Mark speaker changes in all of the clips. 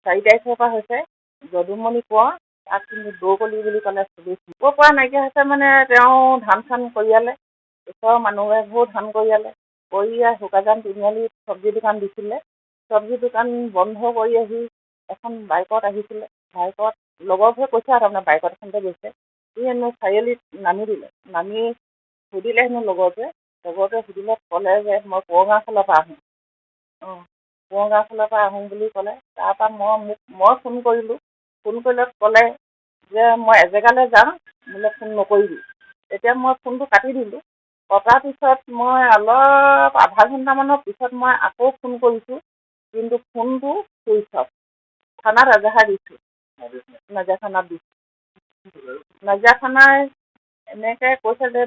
Speaker 1: 4 তাৰিখৰ পৰা হৈছে যদুমণি কোঁৱৰ, তাক কিন্তু দৌকলি বুলি ক'লে চবেই চিনিব পৰা নাইকিয়া হৈছে। মানে তেওঁ ধান চান কৰিয়ালে, ওচৰৰ মানুহে বহুত ধান কৰিয়ালে, শুকাজান তিনিআলিত চব্জি দোকান দিছিলে, চব্জি দোকান বন্ধ কৰি আহি এখন বাইকত আহিছিলে, বাইকত লগৰবোৰে কৈছে আৰু তাৰমানে বাইকত এখনতে গৈছে, সি হেনো চাৰিআলিত নামি দিলে, নামি সুধিলে হেনো লগৰটোৱে সুধিলে, ক'লে যে মই পুৰঙাৰ ফালৰ পৰা আহোঁ, পুৰঙাৰ ফালৰ পৰা আহোঁ বুলি ক'লে। তাৰপৰা মই ফোন কৰিলোঁ, ফোন কৰিলত ক'লে যে মই এজেগালৈ যাম, বোলে ফোন নকৰিবি। তেতিয়া মই ফোনটো কাটি দিলোঁ। কটাৰ পিছত মই অলপ আধা ঘণ্টামানৰ পিছত মই আকৌ ফোন কৰিছোঁ, কিন্তু ফোনটো চুইচ অফ। থানাত এজাহাৰ দিছোঁ, নাজিৰা থানাত দিছোঁ। নাজিৰা থানাই এনেকৈ কৈছে যে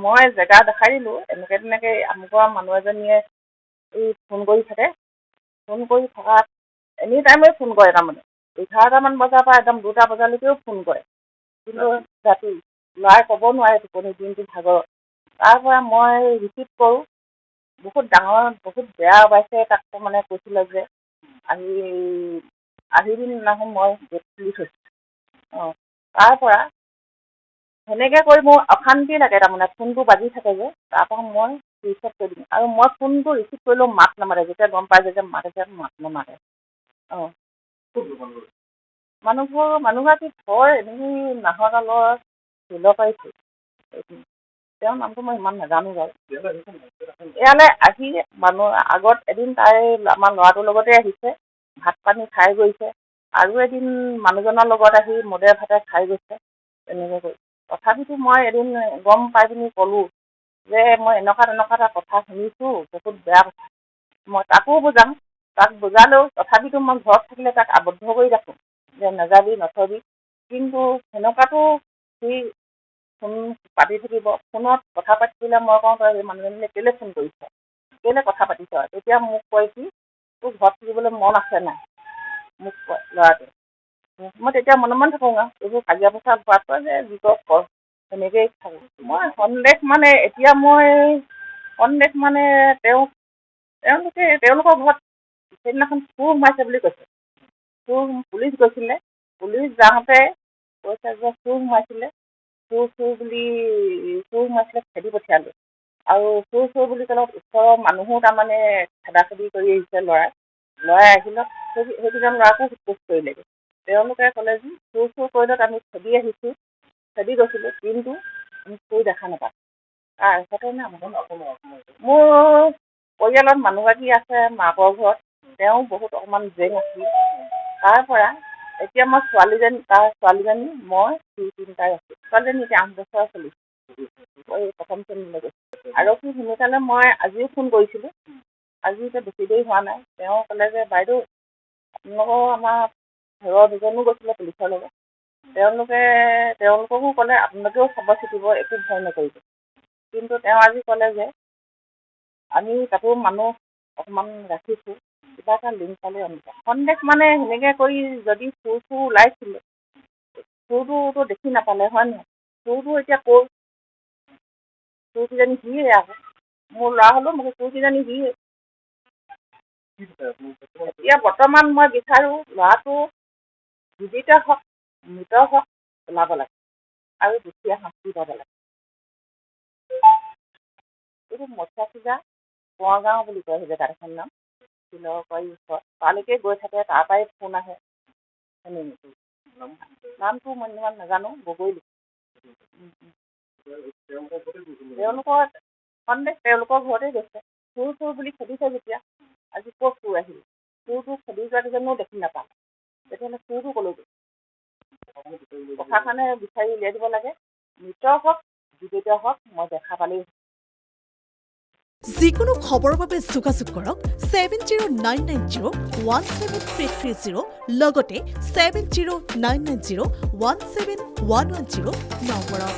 Speaker 1: মই জেগা দেখাই দিলোঁ, তেনেকৈ আমুকৰ মানুহ এজনীয়ে ফোন কৰি থাকে, ফোন কৰি থকাত এনি টাইমেই ফোন কৰে, তাৰমানে 11টামান বজাৰ পৰা একদম 2টা বজালৈকেও ফোন কৰে, কিন্তু ৰাতি ল'ৰাই ক'ব নোৱাৰে টোপনি দিনটো ভাগৰত। তাৰপৰা মই ৰিচিভ কৰোঁ, বহুত ডাঙৰ বহুত বেয়া পাইছে, তাক মানে কৈছিলে যে আহিবি নাহোঁ, মই গেট খুলি থৈছোঁ। তাৰপৰা সেনেকৈ কৰি মোৰ অশান্তি লাগে, তাৰমানে ফোনটো বাজি থাকে যে, তাৰপৰা মই চুইচ অফ কৰি দিওঁ। আৰু মই ফোনটো ৰিচিভ কৰিলেও মাত নামাতে, যেতিয়া গম পাই যে মাত নামাতে। মানুহগৰাকী ঘৰ এনেই নাহৰডালৰ শিলবাৰীত। তেওঁৰ নামটো মই ইমান নাজানো বাৰু। ইয়ালৈ আহি আগত এদিন তাই আমাৰ ল'ৰাটোৰ লগতে আহিছে, ভাত পানী খাই গৈছে, আৰু এদিন মানুহজনৰ লগত আহি মদে ভাতে খাই গৈছে, তেনেকৈ কৰি। তথাপিতো মই এদিন গম পাই পিনি ক'লোঁ যে মই এনেকুৱা এটা কথা শুনিছোঁ, বহুত বেয়া কথা। মই তাকো বুজাম, তাক বুজালেও তথাপিতো মই ঘৰত থাকিলে তাক আবদ্ধ কৰি ৰাখোঁ যে নাযাবি নথবি, কিন্তু সেনেকুৱাটো সি ফোন পাতি থাকিব। ফোনত কথা পাতিলে মই কওঁ, তই এই মানুহজনীলৈ কেলৈ ফোন কৰিছ, কেলৈ কথা পাতিছ? তেতিয়া মোক কয় কি, তোৰ ঘৰত থাকিবলৈ মন আছে নাই, মোক কয় ল'ৰাটোৱে। মই তেতিয়া মনে মনে থাকোঁ আৰু এইবোৰ কাজিয়া পেচাল হোৱাতকৈ যে যি কৰ কৰ, তেনেকৈয়ে থাকোঁ। মই সন্দেহ মানে তেওঁলোকৰ ঘৰত সেইদিনাখন চোৰ সোমাইছে বুলি কৈছে। পুলিচ গৈছিলে, পুলিচ যাওঁতে কৈছে যে চোৰ সোমাইছিলে খেদি পঠিয়ালোঁ। আৰু চোৰ বুলি ক'লে ওচৰৰ মানুহো তাৰমানে খেদাখেদি কৰি আহিছে ল'ৰাই আহিলত সেইকেইজন ল'ৰাকো সোধ কৰিলেগৈ। তেওঁলোকে ক'লে যে চোৰ কৰিলত আমি খেদি গৈছিলোঁ, কিন্তু আমি চোৰ দেখা নাপাওঁ। মোৰ পৰিয়ালত মানুহগৰাকী আছে মাকৰ ঘৰত, তেওঁ বহুত অকণমান জেং আছিল। তাৰপৰা এতিয়া মই ছোৱালীজনী মই 3টাই আছোঁ। ছোৱালীজনী এতিয়া 8 বছৰ চলিছে, প্ৰথম শ্ৰেণীলৈ গৈছে। আৰক্ষী সোনকালে মই আজিও ফোন কৰিছিলোঁ, আজি এতিয়া বেছি দেৰি হোৱা নাই। তেওঁ ক'লে যে বাইদেউ আপোনালোকৰ আমাৰ ঘৰৰ দুজনো গৈছিলে পুলিচৰ লগত, তেওঁলোককো ক'লে আপোনালোকেও খবৰ চিটিব, একো ভয় নকৰিব। কিন্তু তেওঁ আজি ক'লে যে আমি তাতো মানুহ অকণমান ৰাখিছোঁ, কিবা এটা লিংক পালে সন্দেহ মানে সেনেকৈ কৰি যদি চোৰ ওলাইছিলে, চোৰটোতো দেখি নাপালে হয় নহয়, চোৰটো এতিয়া ক'ৰ, চোৰকেইজনী সিয়ে আকৌ, মোৰ ল'ৰা হ'লেও মোক চোৰকেইজনী সিয়ে। এতিয়া বৰ্তমান মই বিচাৰোঁ ল'ৰাটো জীৱিত হওক মৃত হওক ওলাব লাগে, আৰু দুখীয়া শাস্তি পাব লাগে। এইটো মৎস্যপূজা কোঁৱৰগাঁও বুলি কয়, সেই জেগাডোখৰ নাম শিলবাৰীৰ ওচৰত। তালৈকে গৈ থাকে, তাৰ পৰাই ফোন আহে। নামটো মই ইমান নাজানো, গগৈ তেওঁলোকৰ ঘৰতে গৈছে। চোৰ বুলি খেদিছে যেতিয়া, আজি ক'ত চোৰ আহিল, চোৰটো খেদি যোৱাকেইজনো দেখি নাপাওঁ, তেতিয়াহ'লে চোৰটো ক'লৈ গ'ল? প্ৰশাসনে বিচাৰি উলিয়াই দিব লাগে, মৃত হওক জীৱিত হওক, মই দেখা পালেই।
Speaker 2: যিকোনো খবৰৰ বাবে যোগাযোগ কৰক 7099017330 লগতে 7099017110 নম্বৰত।